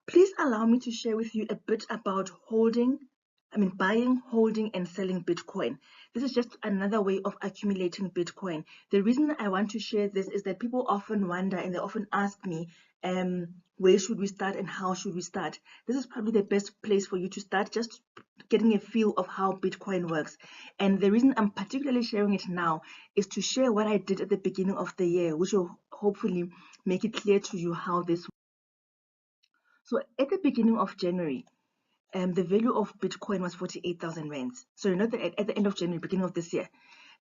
Please allow me to share with you a bit about buying, holding, and selling Bitcoin. This is just another way of accumulating Bitcoin. The reason I want to share this is that people often wonder and they often ask me, where should we start and how should we start? This is probably the best place for you to start, just getting a feel of how Bitcoin works. And the reason I'm particularly sharing it now is to share what I did at the beginning of the year, which will hopefully make it clear to you how this works. So at the beginning of January, the value of Bitcoin was 48,000 rands. So not at the end of January, beginning of this year,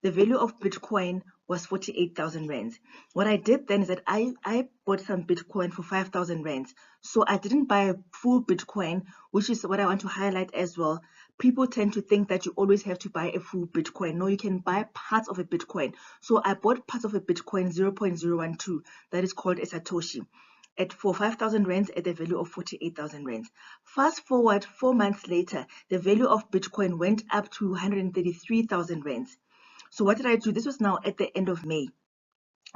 the value of Bitcoin was 48,000 rands. What I did then is that I bought some Bitcoin for 5,000 rands. So I didn't buy a full Bitcoin, which is what I want to highlight as well. People tend to think that you always have to buy a full Bitcoin. No, you can buy parts of a Bitcoin. So I bought parts of a Bitcoin 0.012, that is called a Satoshi, for 5,000 rands at the value of 48,000 rands. Fast forward 4 months later, the value of Bitcoin went up to 133,000 rands. So what did I do? This was now at the end of May.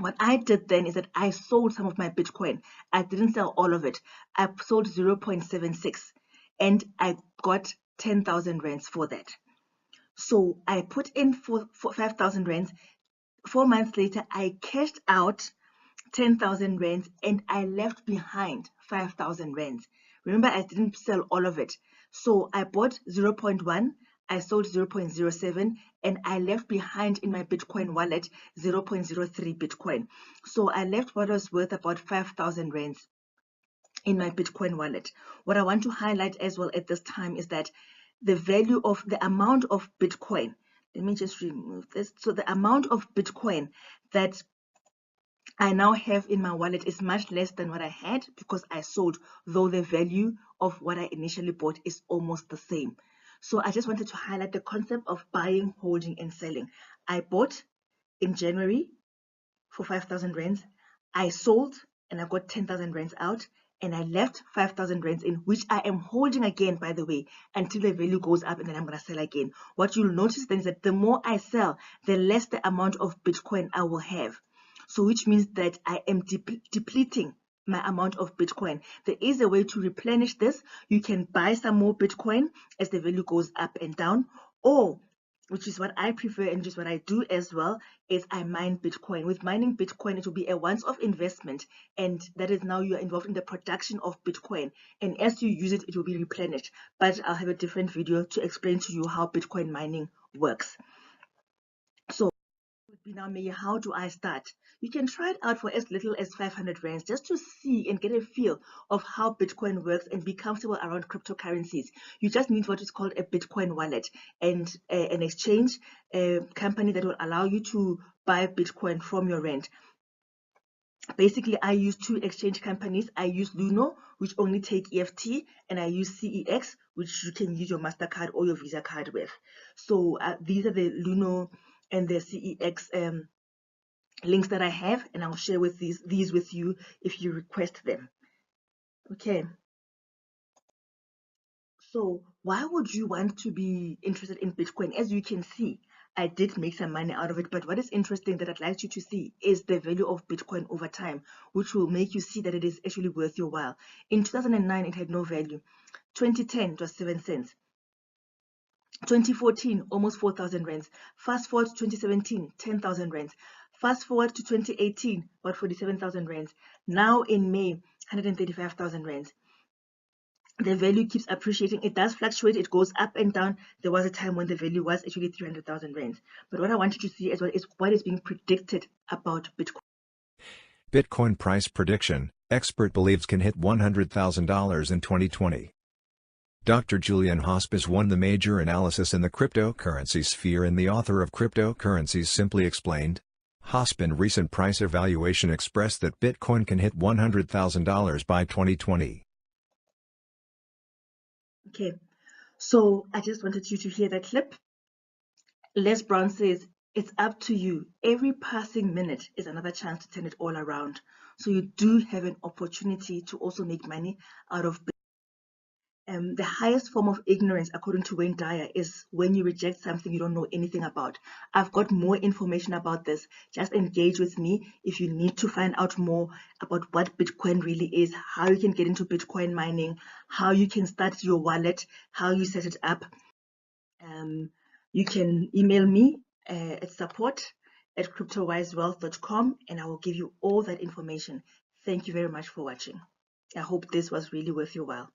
What I did then is that I sold some of my Bitcoin. I didn't sell all of it. I sold 0.76 and I got 10,000 rands for that. So I put in for 5,000 rands. 4 months later, I cashed out 10,000 rands and I left behind 5,000 rands. Remember, I didn't sell all of it. So I bought 0.1, I sold 0.07, and I left behind in my Bitcoin wallet 0.03 Bitcoin. So I left what was worth about 5,000 rands in my Bitcoin wallet. What I want to highlight as well at this time is that the amount of Bitcoin, let me just remove this. So the amount of Bitcoin that I now have in my wallet is much less than what I had because I sold, though the value of what I initially bought is almost the same. So I just wanted to highlight the concept of buying, holding, and selling. I bought in January for 5,000 rands. I sold and I got 10,000 rands out, and I left 5,000 rands in, which I am holding again, by the way, until the value goes up, and then I'm going to sell again. What you'll notice then is that the more I sell, the less the amount of Bitcoin I will have. So which means that I am depleting my amount of Bitcoin. There is a way to replenish this. You can buy some more Bitcoin as the value goes up and down, or, which is what I prefer and just what I do as well, is I mine Bitcoin. With mining Bitcoin, it will be a once-off investment, and that is now you are involved in the production of Bitcoin. And as you use it, it will be replenished. But I'll have a different video to explain to you how Bitcoin mining works. So now, Maya, how do I start? You can try it out for as little as 500 rands just to see and get a feel of how Bitcoin works and be comfortable around cryptocurrencies. You just need what is called a Bitcoin wallet and an exchange company that will allow you to buy Bitcoin from your rent. Basically, I use 2 exchange companies. I use Luno, which only take EFT, and I use CEX, which you can use your MasterCard or your Visa card with. So these are the Luno and the CEX links that I have, and I'll share with these with you if you request them. Okay. So why would you want to be interested in Bitcoin? As you can see, I did make some money out of it, but what is interesting that I'd like you to see is the value of Bitcoin over time, which will make you see that it is actually worth your while. In 2009, it had no value. 2010, it was 7 cents. 2014, almost 4,000 rands. Fast forward to 2017, 10,000 rands. Fast forward to 2018, about 47,000 rands. Now in May, 135,000 rands. The value keeps appreciating. It does fluctuate. It goes up and down. There was a time when the value was actually 300,000 rands. But what I want you to see as well is what is being predicted about Bitcoin. Bitcoin price prediction: expert believes can hit $100,000 in 2020. Dr. Julian Hospes won the major analysis in the cryptocurrency sphere and the author of Cryptocurrencies Simply Explained. Hospes' recent price evaluation expressed that Bitcoin can hit $100,000 by 2020. Okay, so I just wanted you to hear that clip. Les Brown says, it's up to you. Every passing minute is another chance to turn it all around. So you do have an opportunity to also make money out of Bitcoin. the highest form of ignorance, according to Wayne Dyer, is when you reject something you don't know anything about. I've got more information about this. Just engage with me if you need to find out more about what Bitcoin really is, how you can get into Bitcoin mining, how you can start your wallet, how you set it up. You can email me at support@cryptowisewealth.com, and I will give you all that information. Thank you very much for watching. I hope this was really worth your while.